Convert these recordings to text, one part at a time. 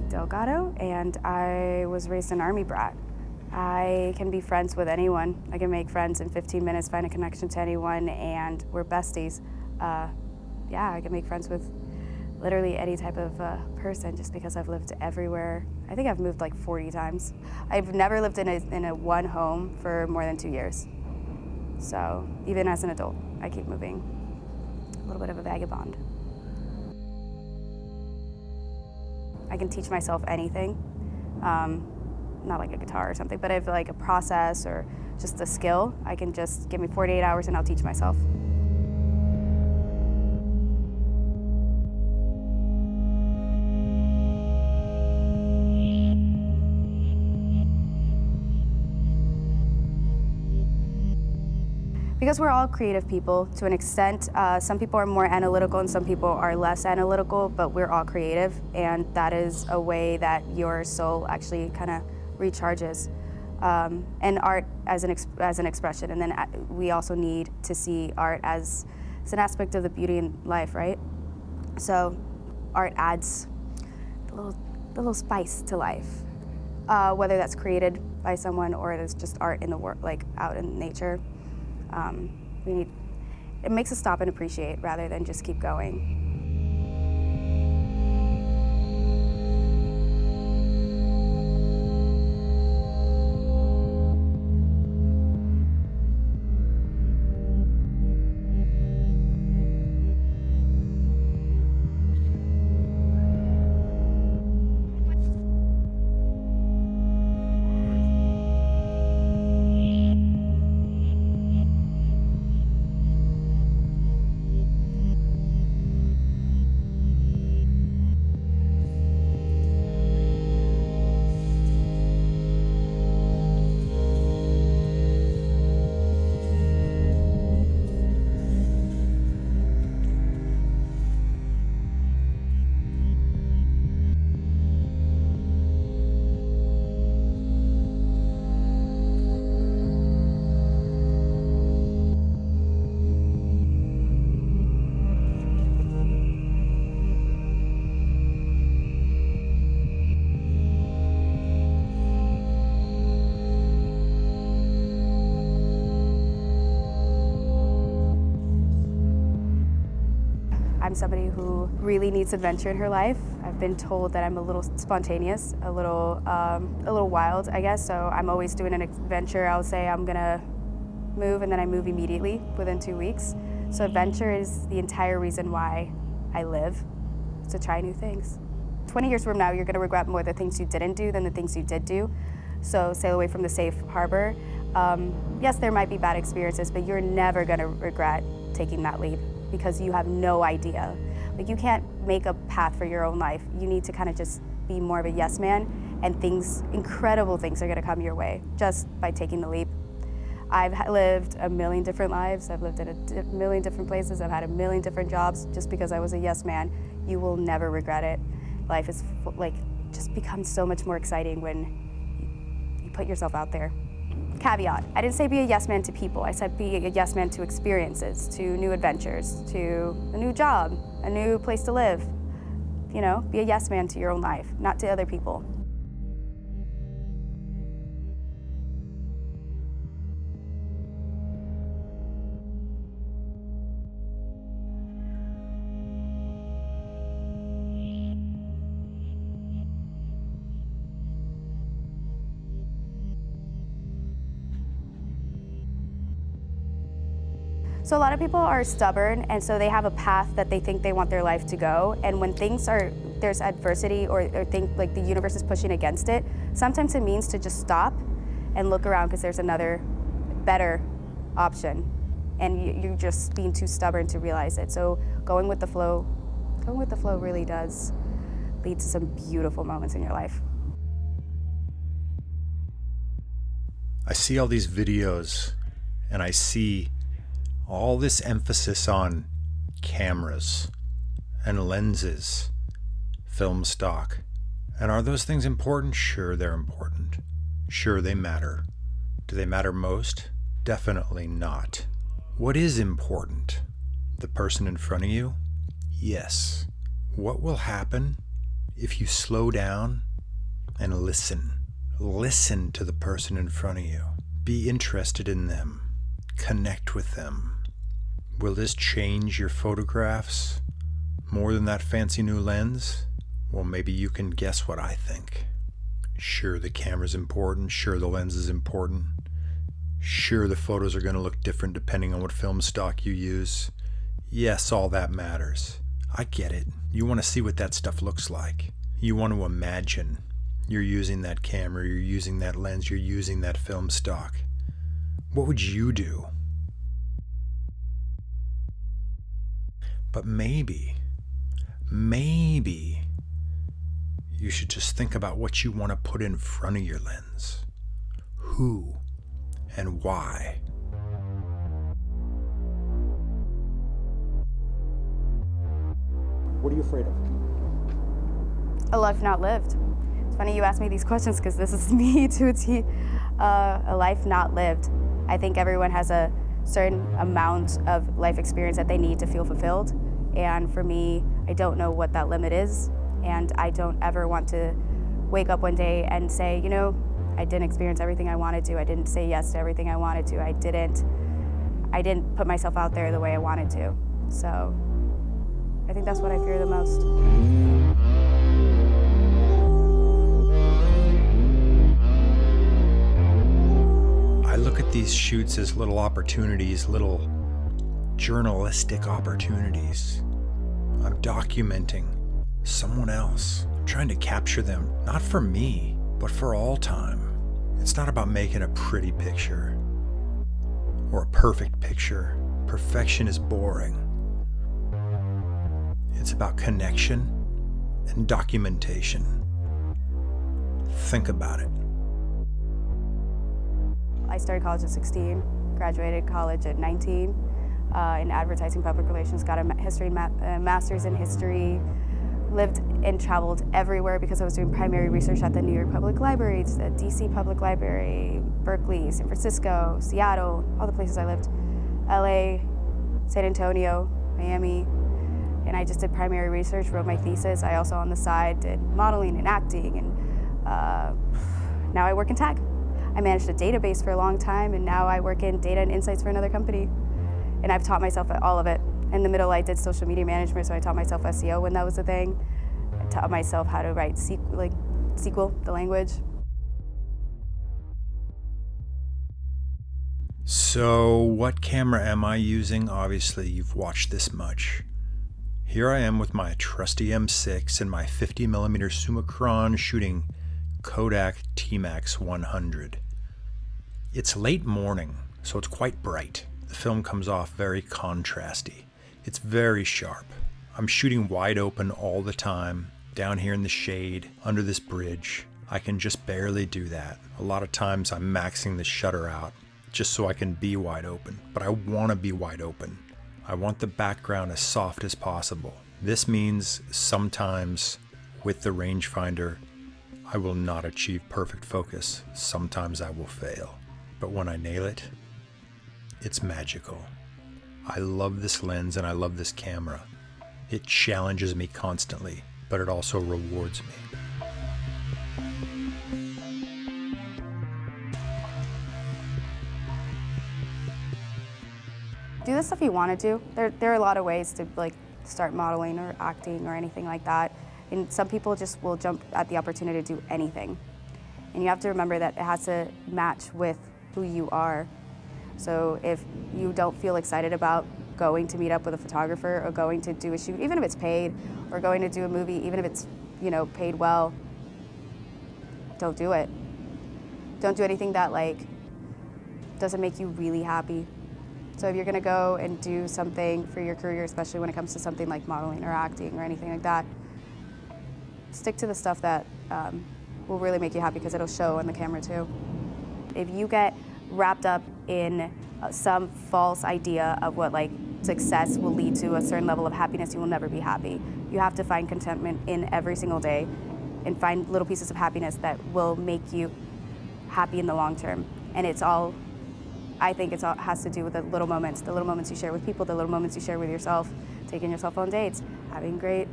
Delgado, and I was raised an Army brat. I can be friends with anyone. I can make friends in 15 minutes, find a connection to anyone, and we're besties. Yeah, I can make friends with literally any type of person just because I've lived everywhere. I think I've moved like 40 times. I've never lived in a one home for more than 2 years. So even as an adult, I keep moving. A little bit of a vagabond. I can teach myself anything. Not like a guitar or something, but if like a process or just a skill, I can just give me 48 hours and I'll teach myself. Because we're all creative people to an extent. Some people are more analytical and some people are less analytical, but we're all creative, and that is a way that your soul actually kind of recharges. And art as an expression, and then we also need to see art as an aspect of the beauty in life, right? So art adds a little spice to life, whether that's created by someone or it is just art in the world, like out in nature. It makes us stop and appreciate rather than just keep going. I'm somebody who really needs adventure in her life. I've been told that I'm a little spontaneous, a little wild, I guess. So I'm always doing an adventure. I'll say I'm gonna move, and then I move immediately within 2 weeks. So adventure is the entire reason why I live, to try new things. 20 years from now, you're gonna regret more the things you didn't do than the things you did do. So sail away from the safe harbor. Yes, there might be bad experiences, but you're never gonna regret taking that leap, because you have no idea. Like, you can't make a path for your own life. You need to kind of just be more of a yes man, and incredible things are gonna come your way just by taking the leap. I've lived a million different lives. I've lived in a million different places. I've had a million different jobs just because I was a yes man. You will never regret it. Life is just becomes so much more exciting when you put yourself out there. Caveat, I didn't say be a yes man to people. I said be a yes man to experiences, to new adventures, to a new job, a new place to live. You know, be a yes man to your own life, not to other people. So a lot of people are stubborn, and so they have a path that they think they want their life to go. And when there's adversity or think like the universe is pushing against it, sometimes it means to just stop and look around because there's another better option. And you're just being too stubborn to realize it. So going with the flow really does lead to some beautiful moments in your life. I see all these videos and I see all this emphasis on cameras and lenses, film stock. And are those things important? Sure, they're important. Sure, they matter. Do they matter most? Definitely not. What is important? The person in front of you? Yes. What will happen if you slow down and listen to the person in front of you, be interested in them, connect with them. Will this change your photographs more than that fancy new lens? Well, maybe you can guess what I think. Sure, the camera's important. Sure, the lens is important. Sure, the photos are going to look different depending on what film stock you use. Yes, all that matters. I get it. You want to see what that stuff looks like. You want to imagine you're using that camera, you're using that lens, you're using that film stock. What would you do? But maybe you should just think about what you want to put in front of your lens. Who and why? What are you afraid of? A life not lived. It's funny you ask me these questions because this is me to a T. A life not lived. I think everyone has a certain amount of life experience that they need to feel fulfilled. And for me, I don't know what that limit is. And I don't ever want to wake up one day and say, you know, I didn't experience everything I wanted to. I didn't say yes to everything I wanted to. I didn't put myself out there the way I wanted to. So I think that's what I fear the most. I look at these shoots as little opportunities, little journalistic opportunities. I'm documenting someone else, trying to capture them, not for me, but for all time. It's not about making a pretty picture or a perfect picture. Perfection is boring. It's about connection and documentation. Think about it. I started college at 16, graduated college at 19 in advertising public relations, got a master's in history, lived and traveled everywhere because I was doing primary research at the New York Public Library, the DC Public Library, Berkeley, San Francisco, Seattle, all the places I lived, LA, San Antonio, Miami, and I just did primary research, wrote my thesis. I also on the side did modeling and acting, and now I work in tech. I managed a database for a long time, and now I work in data and insights for another company. And I've taught myself all of it. In the middle, I did social media management, so I taught myself SEO when that was a thing. I taught myself how to write SQL, the language. So, what camera am I using? Obviously, you've watched this much. Here I am with my trusty M6 and my 50mm Summicron shooting Kodak TMax 100. It's late morning, so it's quite bright. The film comes off very contrasty. It's very sharp. I'm shooting wide open all the time, down here in the shade, under this bridge. I can just barely do that. A lot of times I'm maxing the shutter out just so I can be wide open, but I want to be wide open. I want the background as soft as possible. This means sometimes with the rangefinder, I will not achieve perfect focus. Sometimes I will fail. But when I nail it, it's magical. I love this lens and I love this camera. It challenges me constantly, but it also rewards me. Do the stuff you want to do. There are a lot of ways to start modeling or acting or anything like that. And some people just will jump at the opportunity to do anything. And you have to remember that it has to match with who you are. So if you don't feel excited about going to meet up with a photographer or going to do a shoot, even if it's paid, or going to do a movie, even if it's, paid well, don't do it. Don't do anything that doesn't make you really happy. So if you're gonna go and do something for your career, especially when it comes to something like modeling or acting or anything like that, stick to the stuff that will really make you happy because it'll show on the camera too. If you get wrapped up in some false idea of what success will lead to a certain level of happiness, you will never be happy. You have to find contentment in every single day and find little pieces of happiness that will make you happy in the long term. And I think it has to do with the little moments you share with people, the little moments you share with yourself, taking yourself on dates, having great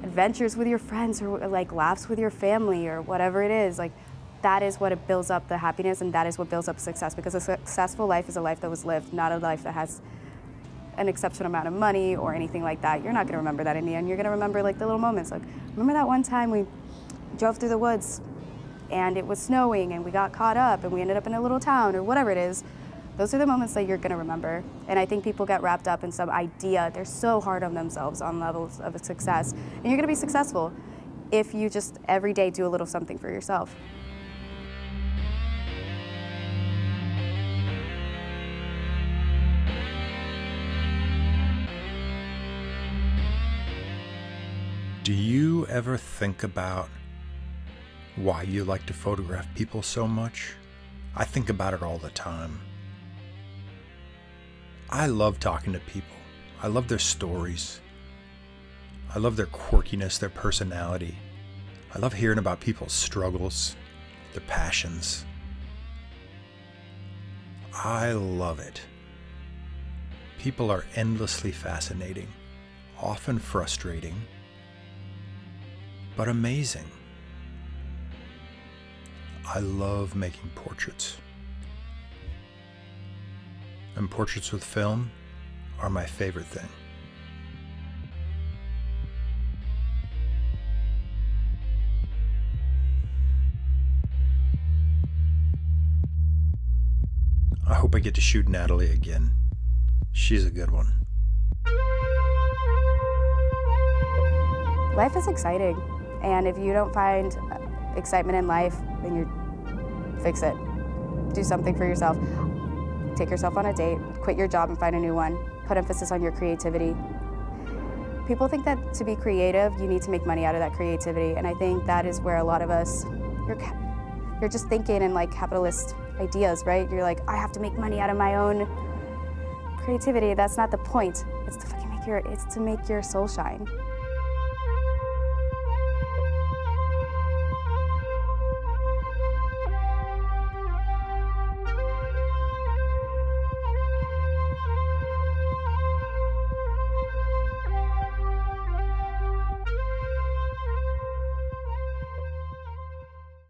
adventures with your friends, or like laughs with your family, or whatever it is. Like, that is what it builds up the happiness, and that is what builds up success, because a successful life is a life that was lived, not a life that has an exceptional amount of money or anything like that. You're not going to remember that in the end. You're going to remember like the little moments. Like, remember that one time we drove through the woods and it was snowing and we got caught up and we ended up in a little town, or whatever it is. Those are the moments that you're going to remember. And I think people get wrapped up in some idea. They're so hard on themselves on levels of success. And you're going to be successful if you just every day do a little something for yourself. Do you ever think about why you like to photograph people so much? I think about it all the time. I love talking to people. I love their stories. I love their quirkiness, their personality. I love hearing about people's struggles, their passions. I love it. People are endlessly fascinating, often frustrating, but amazing. I love making portraits. And portraits with film are my favorite thing. I hope I get to shoot Natalie again. She's a good one. Life is exciting. And if you don't find excitement in life, then you fix it. Do something for yourself. Take yourself on a date, quit your job and find a new one. Put emphasis on your creativity. People think that to be creative, you need to make money out of that creativity. And I think that is where a lot of us, you're just thinking in like capitalist ideas, right? You're like, I have to make money out of my own creativity. That's not the point. It's to fucking it's to make your soul shine.